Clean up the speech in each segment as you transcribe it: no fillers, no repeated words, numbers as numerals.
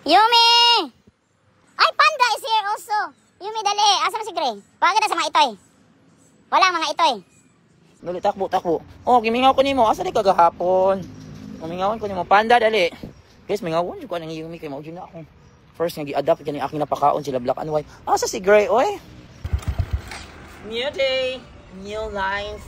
Yumi! Ay, Panda is here also. Yumi, dali. Asa na si Gray? Pagod na sa mga itoy. Wala mga itoy. Dali, takbo, takbo. Oh, gimingaw ko nimo. Asa di kagahapon? Mingawan ko nimo. Panda, dali. Guys, mingawon ko nang Yumi kay mao na ako. First nga gi-adapt kani aking napakaon sila black and white. Asa si Gray, oy? New day, new life,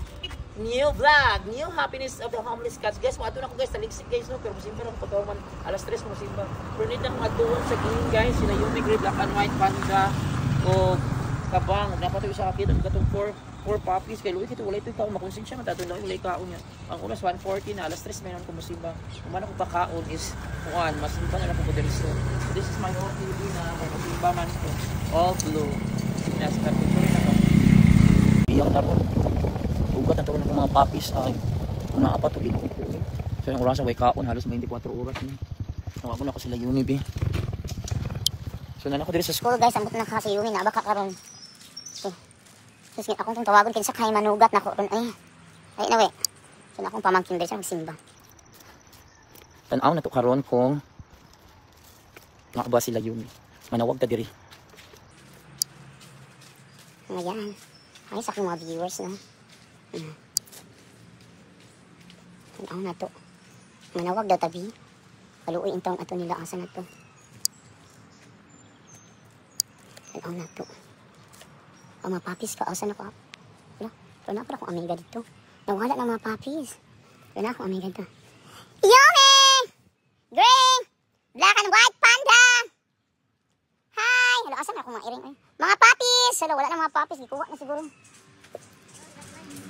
new vlog, new happiness of the homeless cats. Guys, mo ato na ko guys, taliksik guys, no? Pero musimba na ko pagkaman, alas 3 mo musimba. Pero need na kong atuon sa gilin guys, sila Yumi, Gray, black and white, Panda, o kabang. Napatoy sa akin, ang katong 4 puppies. Kaya luwi kito, wala ito ikaw, makonsensya man, tatong lang wala ikaon niya. Ang unas 1:40 na, alas 3 mayroon ko musimba. Kung man ako pakaon is, kuan, masimba na lang ko dito. So, this is my whole TV na, may musimba man ko. All blue. Nasa picture na ako. Iyang naroon. Ugat ang taon ng mga puppies ay nakapatulid. So yung oras way kaon halos 24 oras na. Nawag ko na ako sila Yumi be. So nanako diri sa School guys, ambot na kasi Yumi na baka karon. Tapos akong tong tawagon kin sa kay manugat nako ron ay nawe. So na akong pamangkin diri sa magsimba. Tan-aw na to karon kung nakaba sila Yumi. Manawag ta diri. Ayan. Ay, sa aking mga viewers na. Tanaw na to. Manawag daw tabi. Paluoy intong ato nila asa na to. Tanaw na to. O mga papis ka, asa na ko. Wala, wala pa akong amiga dito. Nawala na mga papis. Wala akong amiga dito. Yumi! Green! Black and white panda! Hi! Hello, asa na akong mga iring? Mga papis! Hello, wala na mga papis. Ikuha na siguro.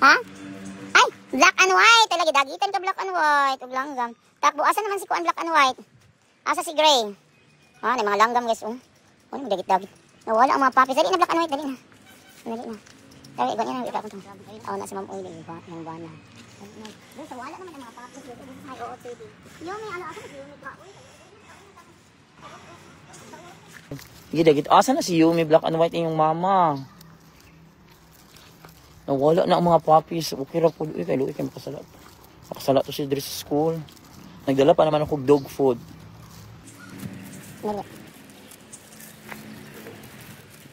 Ha? Ay, black and white. Talaga, dagitan ka black and white. Ug langgam. Takbo, asa naman si Kuan black and white? Asa si Gray? Ha, may mga langgam guys. Ano mo dagit-dagit? Nawala ang mga papis. Dali na black and white. Dali na. Dali na. Dali, ganyan na. Ikaw ko itong. Oo, nasa Ma'am Oil. Yung bana. Doon sa wala naman ang mga papis. Dito sa may OOTD. Yumi, ano, asa na si Yumi ka? Gidagit asa na si Yumi black and white yung mama. Nawala na ang mga puppies. Okay ra po. Kay luwi kay makasalat. Makasalat to si diri sa school. Nagdala pa naman ako dog food. Dali.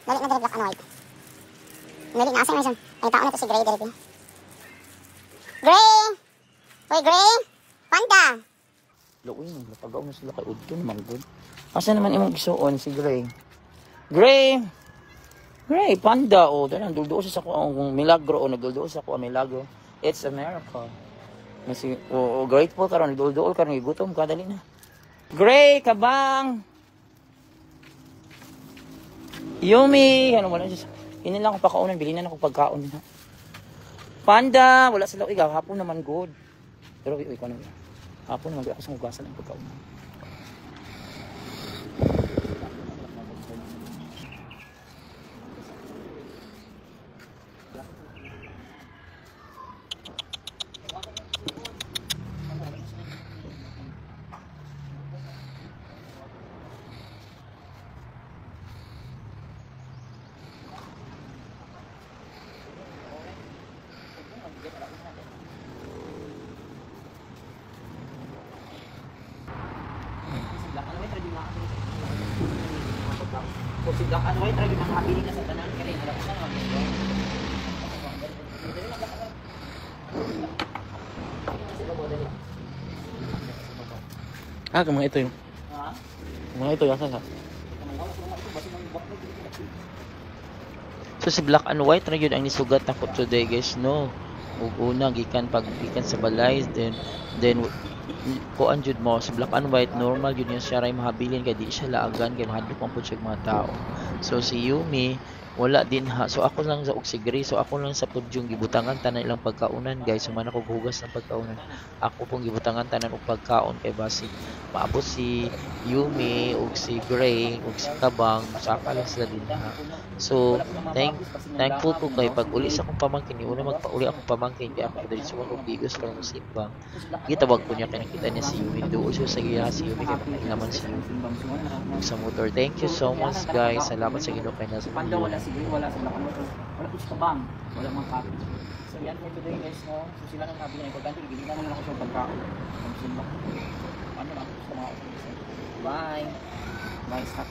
Dali na black and white. Dali na asa na ay tao na to si Gray dali. Gray! Hoy Gray! Panda! Luwi nang pagaw na sila kay Udto naman good. Asa naman imong gisuon si Gray? Gray! Gray, Panda, oh, dahil nagdulduo sa ko ang milagro, o nagdulduo sa ko ang milagro. It's a miracle. Kasi, grateful ka ron, nagdulduo ka ron, gutom ka, dali na. Gray, kabang! Yumi! Ano, wala siya. Hindi lang ako pakaunan, bilinan ako pagkaon. Panda! Wala sila, hapon naman good. Pero, ikaw naman. Hapon naman, ako sa hugasan ng pagkaon. Kung si black and white, lagi makakabili na sa tanan ka rin. Wala ko sa naman. Mga ito yung. Mga ito yung asa. So si black and white na yun ang nisugat na ko today guys, no? Una, gikan sa balay, then kuan jud mo si black and white normal jud niya siya ray mahabilin kay di siya laagan kay mahadlok man pud siya mga tao. So si Yumi wala din ha. So ako lang sa Gray, so ako lang sa pudyong gibutangan tanan ilang pagkaunan guys. So man ako hugas ng pagkaunan. Ako pong gibutangan tanan og pagkaon kay basi maabot si Yumi ug si Gray ug si Kabang saka lang sila din ha. So thankful ko kay pag uli sa akong pamangkin una magpauli akong pamangkin kay ako diri sa akong bigos para mo simbang. Gitawag ko niya kay nakita niya si Yumi doon siya sa giya si Yumi kay naman si Yumi sa motor. Thank you so much guys. Salamat sa Ginoo kay nasa video. Wala sa lakan mo. Wala po sa bang. Wala mang copy. So yan for today guys, no? So sila nang sabi na importante, bigyan na lang ako sa pagkaon. Ano lang, sa mga Bye! Nice ha.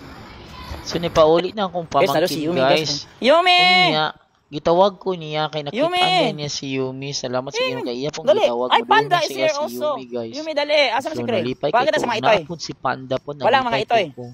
So nipauli na akong Guys, nalo si pamangkin Yumi guys. Yumi! Unya, gitawag ko niya kay nakita Yumi! niya si Yumi. Salamat sa inyo kay iya pong Dali. gitawag. Ay, Panda Madungan is siya here si also. Yumi guys. Yumi, dali. Asa na si So Gray? nalipay Bakit na ko sa mga itoy? naapod si Panda po. Walang mga nalipay itoy. ko.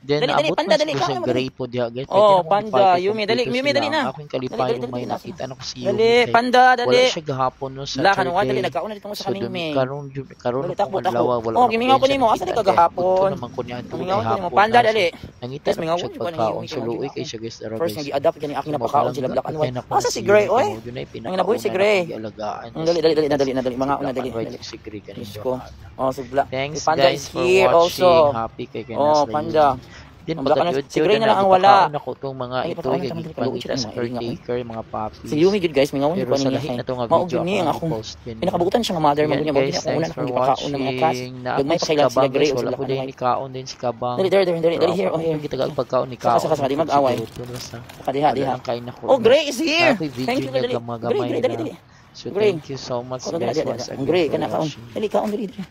Then Dali, dali, naabot Panda, man dali. siguro Ikaw sa naman, Gray po diya guys. Oh, Pwede na Panda, akong ipay Yumi, dali, kung Yumi, sila. dali na. Aking kalipay Dali, yung may dali, nakita na ko si Yumi. Dali, kay Panda, dali. Wala siya gahapon no sa Wala ka nung dali. Thursday. Nagkauna dito mo sa So kanimi. dumi karon Dali, ko takbo, adlaw takbo. wala. Oh, gimingaw ko nimo. Asa di ka gahapon? naman ko niya ito Gimingaw ko nimo. hapon. Panda, dali. Nangita Guys, na mingaw siya ko, pagkaon. Yumi, So luoy kay siya guys. First, nag-i-adapt ka ni aking napakaon sila black and white. Asa si Gray, oy? Ang nabuhi si Gray. Dali, dali, dali, dali, dali. Mga una, dali. Si Gray Diyos kanina. ko. Oh, si Black. Thanks Si Panda guys is for here watching. also. Happy kay Oh, Panda. Din Ang black magkatiyod si Gray na lang ang wala. Ako itong mga Ay, ito patawag na kay naman, pangita kaluoy sa sila, caretaker, mga puppies. Si Yumi good guys, mingaw Pero ko sa niya lahi kay. na itong Mao video gyud ni ang ako akong post din. pinakabutan siya nga mother mo Ayan, niya mo guys, niya una thanks na for akong pagkaon ng mga cats. watching. Gagmay pa kailan sila Gray o Wala sila po black din and ni Kaon din si Kabang. Dali, dali, dali, dali, here, oh here. Yung gitagal pagkaon ni Saka, Kaon. saka, di mag-away. Saka diha, diha. Oh, Gray is here. Thank you, dali. Gray, dali, dali. So Gray. thank you so much Oh, guys dali, once dali. again Gray, for kana kaon. watching. Dali, kaon, dali, dali.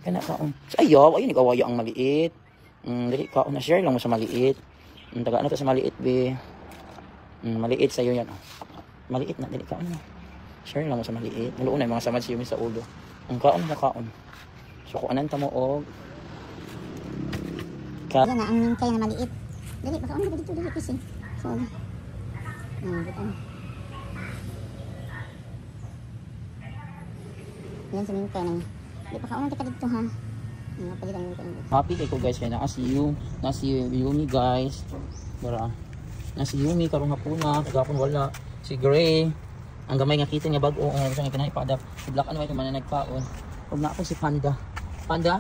Kana kaon. Ayaw, ayun, nag-awaya ang maliit. Dali, kaon na share lang mo sa maliit. Taga na to sa maliit, be. Maliit sa'yo yan. Oh. Maliit na, dali, kaon na. Share lang mo sa maliit. Naluon na yung mga samad sa Yumi sa ulo. Ang kaon mo, kaon. So, kung ananta mo, og. Yan na, ang mingkay na maliit. Dali, baka ano dito, dali, kasi. So, butan. Yan sa mingkay na. Dali, baka ano dito, ha? Napalitan yung mingkay. Happy kay ko guys kay nasi Yumi guys. Bara. Nasi Yumi karong hapuna, kagapon wala. Si Gray. Ang gamay nga kita niya bag-o nga gusto nga kanay ipadap. Si Black and White man nagpaon. Ug na ako si Panda. Panda.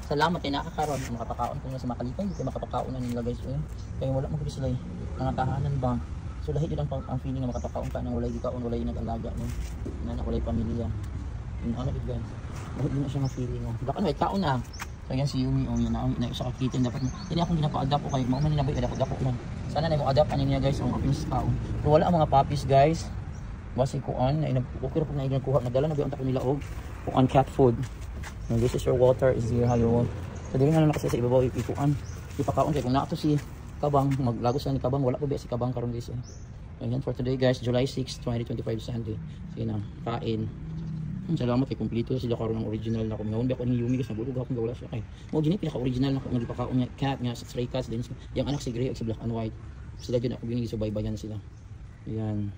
Salamat kay nakakaron makapakaon ko na sa makalipay, kay makapakaon na nila guys. Kay wala mo gud sila mga tahanan ba. So lahi jud ang feeling nga makapakaon ka nang walay gikaon, walay nag-alaga no. Na walay pamilya. Ano gid guys. Lahi din na siya nga feeling mo. Black and White kaon na. So yan si Yumi, oh yan na sa kakitin dapat. Dili akong ginapa-adapt ko kay mao man nila adapt ko man. Sana na mo adapt ani niya guys ang puppies kaon. Pero wala ang mga puppies guys. Basi kuan na okay ra pud na kuha nadala na biyon ta nila og kuan cat food. And this is your water is here how you want. So dili na lang kasi sa ibabaw ikuan. Ipakaon kay kung na to si Kabang maglagos na ni Kabang wala pa ba si Kabang karon guys. Ayan for today guys, July 6, 2025 Sunday. Sige na, kain. Salamat kay kumpleto sila karon ng original na kung ngawon ba ko ni Yumi guys nabulog ako wala siya kay. Mo gini pinaka original na kung nagipakaon niya cat nga stray cats din yung anak si Gray at si Black and White. Sila gyud ako gini gisubaybayan sila. Ayan.